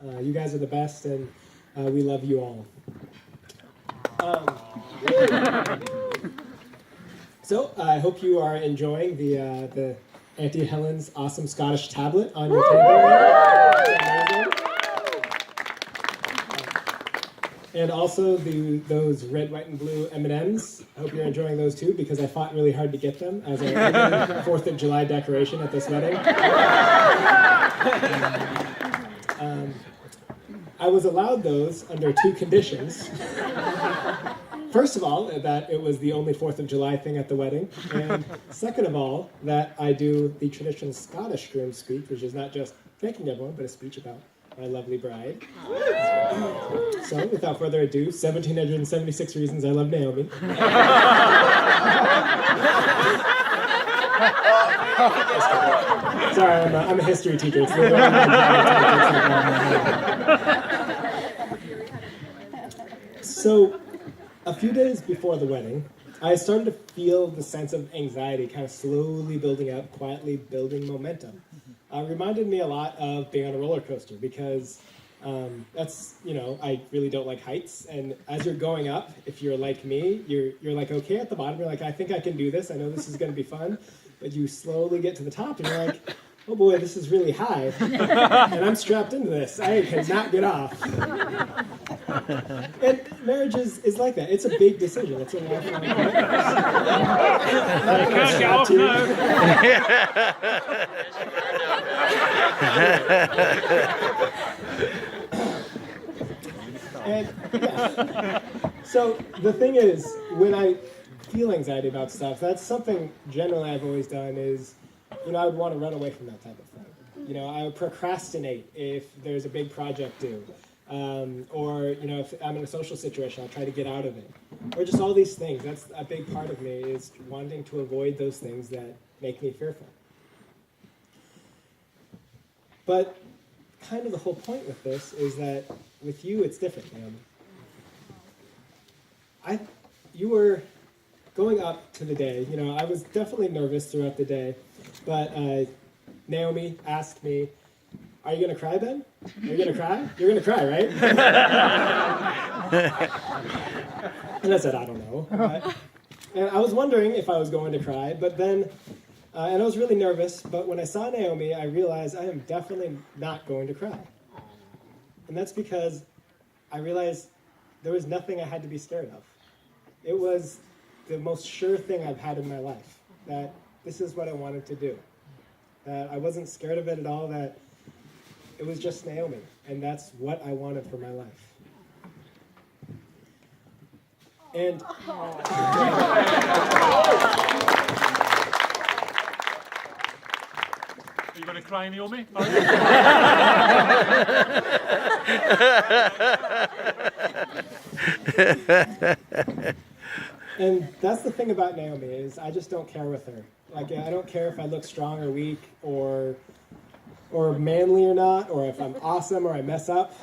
You guys are the best, and we love you all. So I hope you are enjoying the Auntie Helen's awesome Scottish tablet on your table. It's amazing. And also those red, white, and blue M&Ms. I hope you're enjoying those too, because I fought really hard to get them as a 4th of July decoration at this wedding. I was allowed those under 2 conditions. First of all, that it was the only 4th of July thing at the wedding. And second of all, that I do the traditional Scottish groom speech, which is not just thanking everyone, but a speech about my lovely bride. So, without further ado, 1,776 reasons I love Naomi. Sorry, I'm a history teacher. So, a few days before the wedding, I started to feel the sense of anxiety kind of slowly building up, quietly building momentum. Reminded me a lot of being on a roller coaster because that's, I really don't like heights. And as you're going up, if you're like me, you're like, okay, at the bottom, you're like, I think I can do this. I know this is going to be fun. But you slowly get to the top and you're like, oh boy, this is really high. And I'm strapped into this. I cannot get off. And marriage is like that. It's a big decision. It's a lifelong commitment. Can't get off now. And, yeah. So the thing is, when I feel anxiety about stuff, that's something generally I've always done is, I would want to run away from that type of thing. I would procrastinate if there's a big project due. Or, if I'm in a social situation, I'll try to get out of it. Or just all these things. That's a big part of me, is wanting to avoid those things that make me fearful. But kind of the whole point with this is that with you, it's different, Naomi. You were going up to the day, I was definitely nervous throughout the day, but Naomi asked me, are you going to cry, Ben? Are you going to cry? You're going to cry, right? And I said, I don't know. And I was wondering if I was going to cry, but then, and I was really nervous, but when I saw Naomi, I realized I am definitely not going to cry. And that's because I realized there was nothing I had to be scared of. It was the most sure thing I've had in my life, that this is what I wanted to do. That I wasn't scared of it at all, that it was just Naomi, and that's what I wanted for my life. And Are you going to cry, Naomi? And that's the thing about Naomi, is I just don't care with her. Like, I don't care if I look strong or weak or manly or not, or if I'm awesome or I mess up.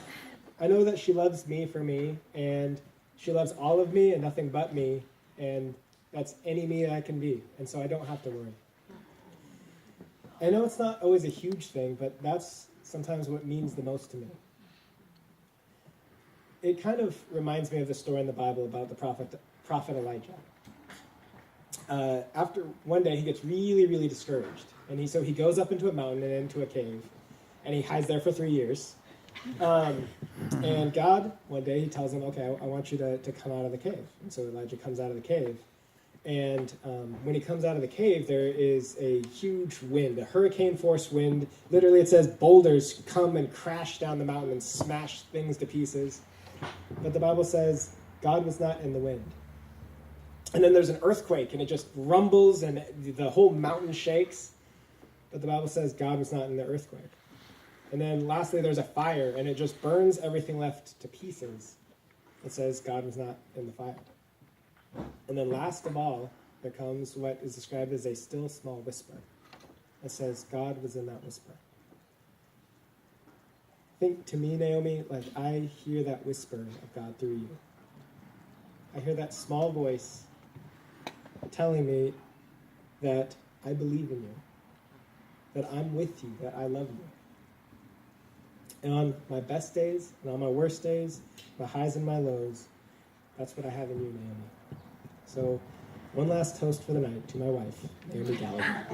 I know that she loves me for me, and she loves all of me and nothing but me, and that's any me I can be, and so I don't have to worry. I know it's not always a huge thing, but that's sometimes what means the most to me. It kind of reminds me of the story in the Bible about the prophet Elijah. After one day, he gets really, really discouraged. And so he goes up into a mountain and into a cave, and he hides there for 3 years. And God, one day, he tells him, okay, I want you to come out of the cave. And so Elijah comes out of the cave. And when he comes out of the cave, there is a huge wind, a hurricane-force wind. Literally, it says boulders come and crash down the mountain and smash things to pieces. But the Bible says God was not in the wind. And then there's an earthquake, and it just rumbles, and the whole mountain shakes. But the Bible says God was not in the earthquake. And then lastly, there's a fire, and it just burns everything left to pieces. It says God was not in the fire. And then last of all, there comes what is described as a still small whisper. It says God was in that whisper. I think to me, Naomi, like I hear that whisper of God through you. I hear that small voice telling me that I believe in you, that I'm with you, that I love you. And on my best days and on my worst days, my highs and my lows, that's what I have in you, Naomi. So, one last toast for the night to my wife, Naomi Gallagher.